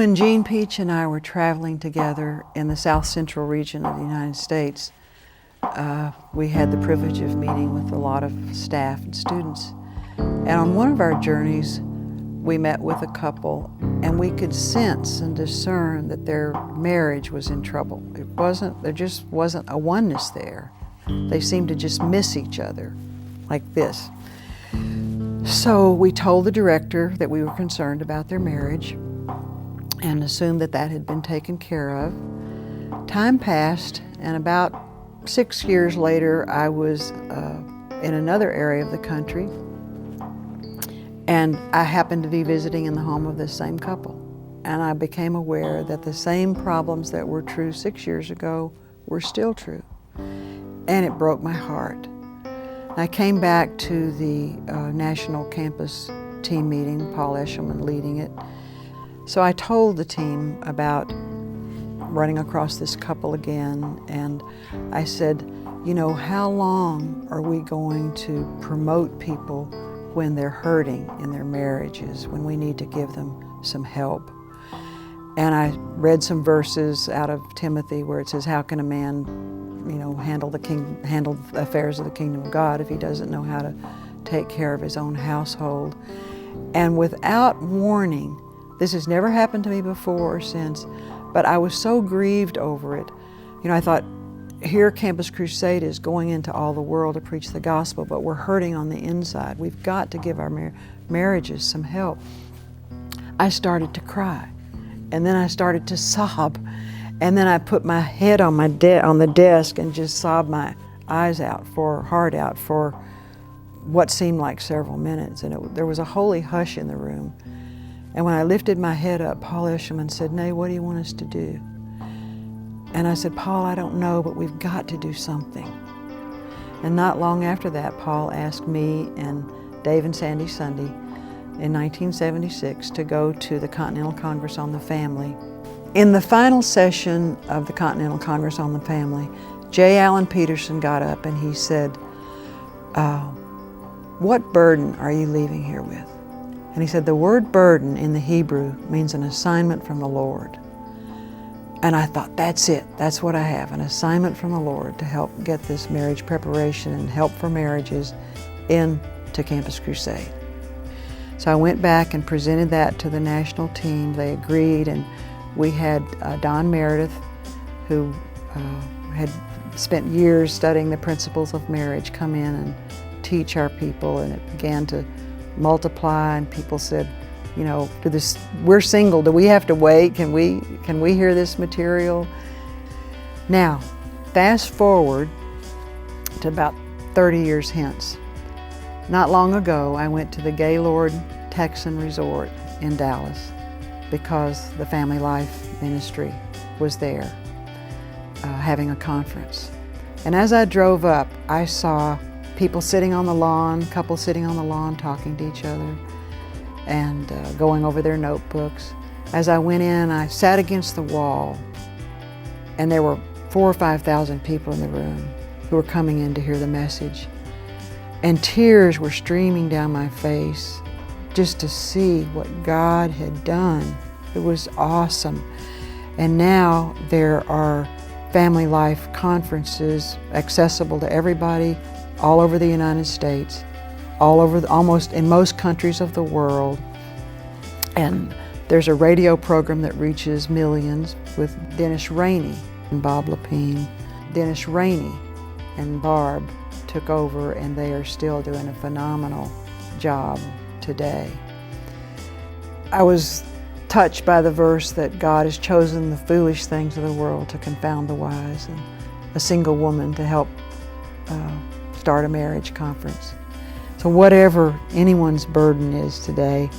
When Jean Peach and I were traveling together in the south central region of the United States, we had the privilege of meeting with a lot of staff and students. And on one of our journeys, we met with a couple, and we could sense and discern that their marriage was in trouble. There just wasn't a oneness there. They seemed to just miss each other like this. So we told the director that we were concerned about their marriage and assumed that that had been taken care of. Time passed, and about 6 years later, I was in another area of the country, and I happened to be visiting in the home of this same couple. And I became aware that the same problems that were true 6 years ago were still true. And it broke my heart. I came back to the national campus team meeting, Paul Eshelman leading it. So I told the team about running across this couple again, and I said, you know, how long are we going to promote people when they're hurting in their marriages, when we need to give them some help? And I read some verses out of Timothy where it says, how can a man, you know, handle the affairs of the kingdom of God if he doesn't know how to take care of his own household? And without warning, this has never happened to me before or since, but I was so grieved over it. You know, I thought, here Campus Crusade is going into all the world to preach the gospel, but we're hurting on the inside. We've got to give our marriages some help. I started to cry, and then I started to sob, and then I put my head on the desk and just sobbed my heart out for what seemed like several minutes, and there was a holy hush in the room. And when I lifted my head up, Paul Eshelman said, Ney, what do you want us to do? And I said, Paul, I don't know, but we've got to do something. And not long after that, Paul asked me and Dave and Sandy Sunday in 1976 to go to the Continental Congress on the Family. In the final session of the Continental Congress on the Family, J. Allen Peterson got up and he said, what burden are you leaving here with? And he said, the word burden in the Hebrew means an assignment from the Lord. And I thought, that's it. That's what I have, an assignment from the Lord to help get this marriage preparation and help for marriages into Campus Crusade. So I went back and presented that to the national team. They agreed, and we had Don Meredith, who had spent years studying the principles of marriage, come in and teach our people, and it began to multiply, and people said, you know, we're single, do we have to wait? Can we hear this material? Now, fast forward to about 30 years hence. Not long ago, I went to the Gaylord Texan Resort in Dallas because the FamilyLife ministry was there having a conference. And as I drove up, I saw people sitting on the lawn, couples sitting on the lawn talking to each other and going over their notebooks. As I went in, I sat against the wall, and there were 4,000 or 5,000 people in the room who were coming in to hear the message. And tears were streaming down my face just to see what God had done. It was awesome. And now there are FamilyLife conferences accessible to everybody all over the United States, almost in most countries of the world. And there's a radio program that reaches millions with Dennis Rainey and Bob Lepine. Dennis Rainey and Barb took over, and they are still doing a phenomenal job today. I was touched by the verse that God has chosen the foolish things of the world to confound the wise, and a single woman to help start a marriage conference. So whatever anyone's burden is today,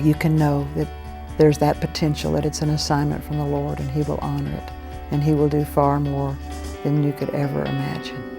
you can know that there's that potential, that it's an assignment from the Lord, and He will honor it, and He will do far more than you could ever imagine.